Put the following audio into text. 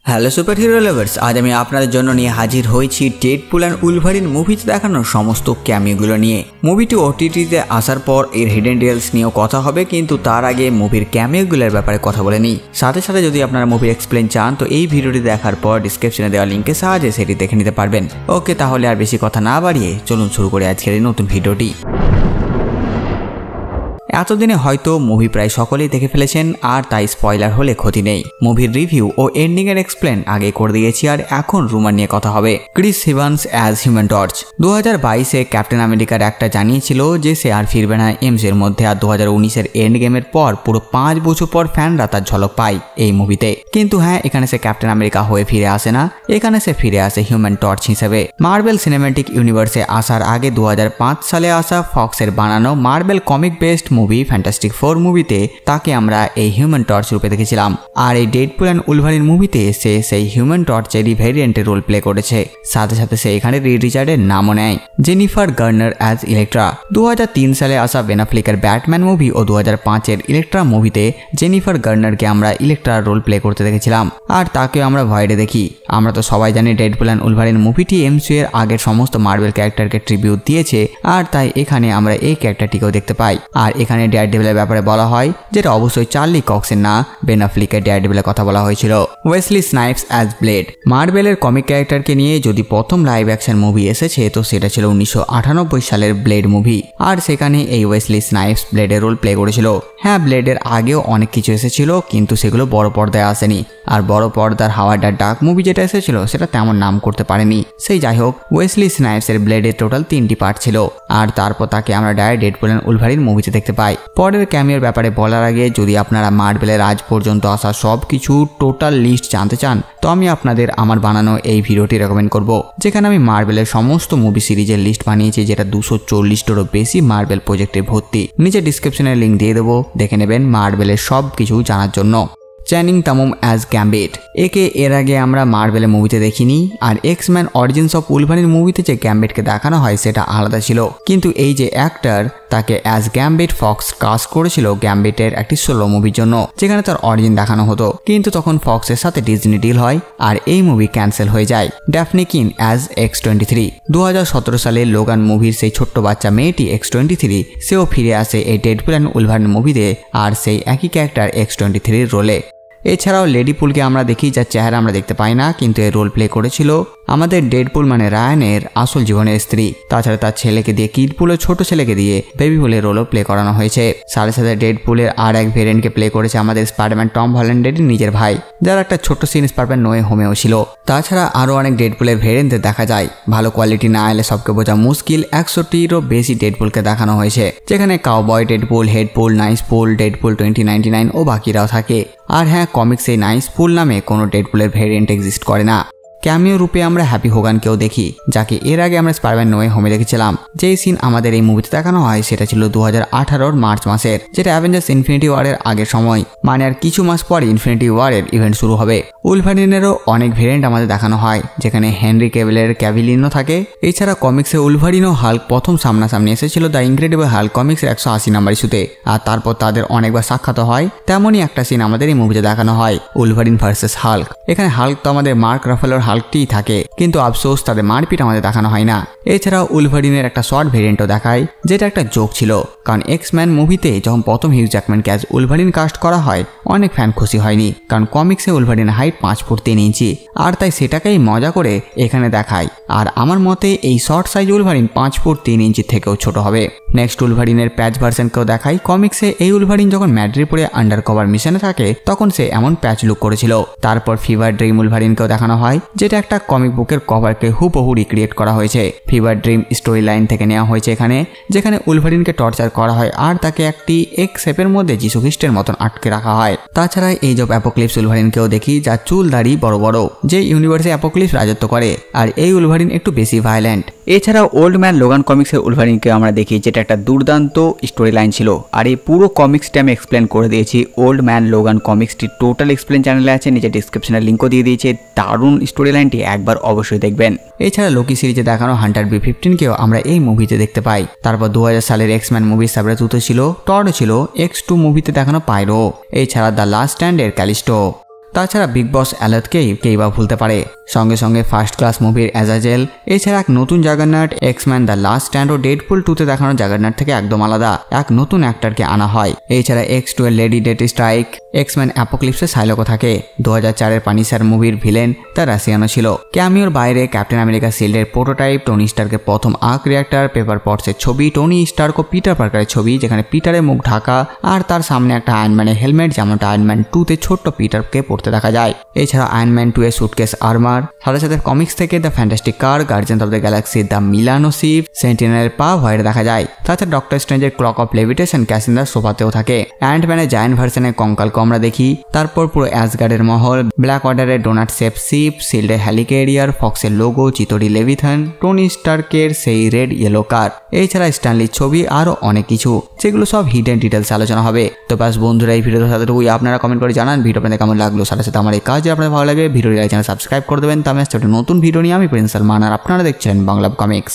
Hello super hero lovers, আজ আমি আপনাদের জন্য নিয়ে হাজির হয়েছি ডেডপুল অ্যান্ড উলভারিন মুভিতে দেখানো সমস্ত ক্যামিওগুলো নিয়ে। মুভিটি ওটিটিতে আসার পর এর হিডেন ডিটেলস নিয়েও কথা হবে, কিন্তু তার আগে মুভির ক্যামিওগুলোর ব্যাপারে কথা বলে নিই। সাথে সাথে যদি আপনারা মুভির এক্সপ্লেন চান তো এই ভিডিওটি দেখার পর ডিসক্রিপশনে দেওয়া লিঙ্কের সাহায্যে সেটি দেখে নিতে পারবেন। ওকে, তাহলে আর বেশি কথা না বাড়িয়ে চলুন শুরু করে আজকের এই নতুন ভিডিওটি। এতদিনে হয়তো মুভি প্রায় সকলেই দেখে ফেলেছেন, আর তাই স্পয়লার হলে ক্ষতি নেই। মুভির রিভিউ ও এন্ডিং এর এক্সপ্লেন আগে করে দিয়েছি, আর এখন রুমার নিয়ে কথা হবে। Chris Evans as Human Torch 2022-এ ক্যাপ্টেন আমেরিকার একটা জানিয়েছিল যে সে আর ফিরবে না এমসির মধ্যে, আর 2019-এর এন্ড গেমের পর পুরো 5 বছর পর ফ্যানরা তার ঝলক পায় এই মুভিতে। কিন্তু হ্যাঁ, এখানে সে ক্যাপ্টেন আমেরিকা হয়ে ফিরে আসে না, এখানে সে ফিরে আসে হিউম্যান টর্চ হিসেবে। মার্বেল সিনেম্যাটিক ইউনিভার্সে আসার আগে 2005 সালে আসা ফক্সের বানানো marble comic based movie fantastic four মুভিতে তাকে আমরা এই হিউম্যান টর্চ রূপে দেখেছিলাম, আর এই ডেডপুল অ্যান্ড উলভারিন মুভিতে সে সেই হিউম্যান টর্চেরই ভেরিয়েন্টে রোল প্লে করেছে। সাথে সাথে সে এখানে রিড রিচার্ডের নামও নেয়। জেনিফার গার্নার অ্যাজ ইলেকট্রা 2003 সালে আসা বেন অ্যাফ্লেকের ব্যাটম্যান মুভি ও 2005-এর ইলেকট্রা মুভিতে জেনিফার গার্নারকে আমরা ইলেকট্রার রোল প্লে করতে দেখেছিলাম, আর তাকেও আমরা ভয়েডে দেখি। আমরা তো সবাই জানি ডেডপুল অ্যান্ড উলভারিন মুভিটি এমসিইউ এর আগের সমস্ত মার্বেল ক্যারেক্টারকে ট্রিবিউট দিয়েছে, আর তাই এখানে আমরা এই ক্যারেক্টারটিকেও দেখতে পাই। আর এখানে ডেয়ারডেভিলের ব্যাপারে বলা হয়, যেটা অবশ্যই চার্লি কক্সের না, বেন অ্যাফ্লেকের ডেয়ারডেভিলের কথা বলা হয়েছিল। ওয়েসলি স্নাইপস অ্যাজ ব্লেড মার্বেলের কমিক ক্যারেক্টারকে নিয়ে যদি প্রথম লাইভ অ্যাকশন মুভি এসেছে তো সেটা ছিল 1998 সালের ব্লেড মুভি, আর সেখানে এই ওয়েসলি স্নাইপস ব্লেডের রোল প্লে করেছিল। হ্যাঁ, ব্লেডের আগেও অনেক কিছু এসেছিল, কিন্তু সেগুলো বড় পর্দায় আসেনি, আর বড় পর্দার হাওয়ার্ড ডাক মুভি যেটা এসেছিল সেটা তেমন নাম করতে পারেনি। সেই যাই হোক, ওয়েসলি স্নাইপসের ব্লেডের টোটাল 3টি পার্ট ছিল, আর তারপর তাকে আমরা ডাইরেক্ট ডেডপুল অ্যান্ড উলভারিন মুভিতে দেখতে পাই। পরের ক্যামিওর ব্যাপারে বলার আগে যদি আপনারা মার্বেলের আজ পর্যন্ত আসা সব কিছু টোটাল লিস্ট জানতে চান তো আমি আপনাদের আমার বানানো এই ভিডিওটি রেকমেন্ড করব, যেখানে আমি মার্বেলের সমস্ত মুভি সিরিজের লিস্ট বানিয়েছি, যেটা 240টারও বেশি মার্বেল প্রজেক্টে ভর্তি। নিচে ডিসক্রিপশনে লিঙ্ক দিয়ে দেবো, দেখে নেবেন মার্বেলের সব কিছু জানার জন্য। চ্যানিং তামুম অ্যাজ গ্যাম্বিট একে এর আগে আমরা মার্বেলের মুভিতে দেখিনি, আর এক্সম্যান অরিজিনস অফ উলভারিন মুভিতে যে গ্যাম্বিটকে দেখানো হয় সেটা আলাদা ছিল, কিন্তু এই যে অ্যাক্টর তাকে অ্যাজ গ্যাম্বিট ফক্স কাস্ট করেছিল গ্যাম্বিটের একটি সোলো মুভির জন্য, যেখানে তার অরিজিন দেখানো হতো, কিন্তু তখন ফক্সের সাথে ডিজনি ডিল হয় আর এই মুভি ক্যান্সেল হয়ে যায়। ড্যাফনি কিন অ্যাজ X-23 2017 সালে লোগান মুভির সেই ছোট্ট বাচ্চা মেয়েটি X-23 সেও ফিরে আসে এই ডেডপুল অ্যান্ড উলভারিন মুভিতে, আর সেই একই ক্যারেক্টার X-23 রোলে। এছাড়াও লেডি পুলকে আমরা দেখি, যার চেহারা আমরা দেখতে পাই না, কিন্তু এর রোল প্লে করেছিল আমাদের ডেডপুল মানে রায়ানের আসল জীবনের স্ত্রী। তাছাড়া তার ছেলেকে দিয়ে কিডপুলের ছোট ছেলেকে দিয়ে বেবি পুলের রোলও প্লে করানো হয়েছে। সাথে সাথে ডেডপুলের আর এক ভেরিয়েন্টকে প্লে করেছে আমাদের স্পাইডারম্যান টম হল্যান্ডের নিজের ভাই, যার একটা ছোট্ট সিন স্পাইডারম্যান নোয়ে হোমেও ছিল। তাছাড়া আরও অনেক ডেডপুলের ভেরিয়েন্টে দেখা যায়। ভালো কোয়ালিটি না এলে সবকে বোঝা মুশকিল, 100টিরও বেশি ডেডপুলকে দেখানো হয়েছে, যেখানে কাউবয় ডেডপুল, হেডপুল, নাইসপুল, ডেডপুল 2099 ও বাকিরাও থাকে। আর হ্যাঁ, কমিক্সে নাইসপুল নামে কোনো ডেডপুলের ভেরিয়েন্ট এক্সিস্ট করে না। ক্যামিও রূপে আমরা হ্যাপি হোগানকেও দেখি, যাকে এর আগে আমরা স্পাইডারম্যান নোয়ে হোমে দেখেছিলাম। যেই সিন আমাদের এই মুভিতে দেখানো হয় সেটা ছিল 2018 মার্চ মাসের, যেটা অ্যাভেঞ্জার্স ইনফিনিটি ওয়ারের আগের সময়, মানে আর কিছু মাস পর ইনফিনিটি ওয়ারের ইভেন্ট শুরু হবে। উলভারিনেরও অনেক ভেরিয়েন্ট আমাদের দেখানো হয়, যেখানে হেনরি ক্যাভিলের ক্যাভিলিনও থাকে। এছাড়া কমিক্সে উলভারিন ও হাল্ক প্রথম সামনাসামনি এসেছিল দ্য ইনক্রেডিবল হাল্ক কমিক্সের 180 নাম্বার ইস্যুতে, আর তারপর তাদের অনেকবার সাক্ষাৎ হয়। তেমনই একটা সিন আমাদের এই মুভিতে দেখানো হয়, উলভারিন ভার্সেস হাল্ক। এখানে হাল্ক তো আমাদের মার্ক রাফেলোর হাল্কটিই থাকে, কিন্তু আফসোস তাদের মারপিট আমাদের দেখানো হয় না। এছাড়াও উলভারিনের একটা শর্ট ভেরিয়েন্টও দেখায়, যেটা একটা জোক ছিল, কারণ এক্সম্যান মুভিতে যখন প্রথম হিউ জ্যাকম্যানকে অ্যাজ উলভারিন কাস্ট করা হয় অনেক ফ্যান খুশি হয়নি, কারণ কমিক্সে উলভারিনের হাইট 5 ফুট 3 ইঞ্চি, আর তাই সেটাকেই মজা করে এখানে দেখায়। আর আমার মতে এই শর্ট সাইজ উলভারিন 5 ফুট 3 ইঞ্চি থেকেও ছোট হবে। নেক্সট উলভারিনের প্যাচ ভার্সনকেও দেখায়। কমিক্সে এই উলভারিন যখন ম্যাড্রিপোরে আন্ডার কভার মিশনে থাকে তখন সে এমন প্যাচ লুক করেছিল। তারপর ফিভার ড্রিম উলভারিনকেও দেখানো হয়, যেটা একটা কমিক বুকের কভারকে হুবহু রিক্রিয়েট করা হয়েছে। ফিভার ড্রিম স্টোরি লাইন থেকে নেওয়া হয়েছে এখানে, যেখানে উলভারিনকে টর্চার করা হয় আর তাকে একটি এক্স শেপের মধ্যে যিশু খ্রিস্টের মতন আটকে রাখা হয়। তাছাড়া এই যে অ্যাপোক্লিপস উলভারিনকেও দেখি, যার চুল দাড়ি বড় বড়, যে ইউনিভার্সে অ্যাপোক্লিপস রাজত্ব করে, আর এই উলভারিন একটু বেশি ভায়োলেন্ট। এছাড়াও ওল্ড ম্যান লোগান কমিক্সের উলভারিনকে আমরা দেখি, যেটা একটা দুর্দান্ত স্টোরি লাইন ছিল, আর এই পুরো কমিক্সটি আমি এক্সপ্লেন করে দিয়েছি। ওল্ড ম্যান লোগান কমিক্সটি টোটাল এক্সপ্লেন চ্যানেলে আছে, নিচে ডিসক্রিপশনে লিঙ্কও দিয়ে দিয়েছে। দারুণ স্টোরি লাইনটি একবার অবশ্যই দেখবেন। এছাড়া লোকি সিরিজে দেখানো হান্টার B-15কেও আমরা এই মুভিতে দেখতে পাই। তারপর 2000 সালের এক্সম্যান মুভির সাবরাতুতো ছিল, টর্ড ছিল, X2 মুভিতে দেখানো পাইরো। এছাড়া দ্য লাস্ট স্ট্যান্ডের ক্যালিস্টো। তাছাড়া বিগ বস অ্যালার্টকেই কেই বা ভুলতে পারে। সঙ্গে সঙ্গে ফার্স্ট ক্লাস মুভির অ্যাজাজেল, এছাড়া এক নতুন Juggernaut X Men the Last Stand ও ডেডপুল 2-তে দেখানো জাগারনাট থেকে একদম আলাদা এক নতুন অ্যাক্টরকে আনা হয়। এছাড়া X2 এর লেডি ডেট স্ট্রাইক, এক্সম্যান অ্যাপোক্লিপসে সাইলকও থাকে। 2004-এর পানিসার মুভির ভিলেন তা রাশিয়ানো ছিল। ক্যামিওর বাইরে ক্যাপ্টেন আমেরিকা শিল্ডের প্রোটোটাইপ, টনি স্টার্কের প্রথম আর্ক রিঅ্যাক্টর, পেপার পটসের ছবি, টনি স্টার্ক ও পিটার পার্কারের ছবি যেখানে পিটারের মুখ ঢাকা আর তার সামনে একটা আয়রনম্যানের হেলমেট, যেমনটা আয়রনম্যান 2-তে ছোট্ট পিটারকে পড়তে দেখা যায়। এছাড়া আয়রনম্যান 2 এর সুটকেস আর্মার, সাথে সাথে কমিক্স থেকে the fantastic car, guardian of the Galaxy the মিলানো শিপ, সেন্টিনেলের পা ভয়ের দেখা যায়। তাছাড়া ডক্টর স্ট্রেঞ্জের ক্লক অফ লেভিটেশন ক্যাসিন্দার সোফাতেও থাকে। অ্যান্টম্যানের জায়ান্ট ভার্সনের কঙ্কালকে আমরা দেখি। তারপর পুরো অ্যাসগার্ডের মহল, ব্ল্যাক অর্ডারের ডোনাট শেপ শিপ, শিল্ডের হ্যালিকেরিয়ার, ফক্সের লোগো, চিতরি লেভিথান, টনি স্টার্কের সেই রেড ইয়েলো কার, এছাড়া স্ট্যানলির ছবি, আরও অনেক কিছু, যেগুলো সব হিডেন ডিটেলস আলোচনা হবে। তো ব্যাস বন্ধুরা, এই ভিডিওর সাথেটুকুই। আপনারা কমেন্ট করে জানান ভিডিও আপনাদের কেমন লাগলো। সাথে সাথে আমার এই কাজ আপনাদের ভালো লাগে ভিডিওটি চ্যানেল সাবস্ক্রাইব করে দেবেন। তো আমি একটা নতুন ভিডিও নিয়ে আমি প্রিন্স সালমান, আর আপনারা দেখছেন বাংলা কমিক্স।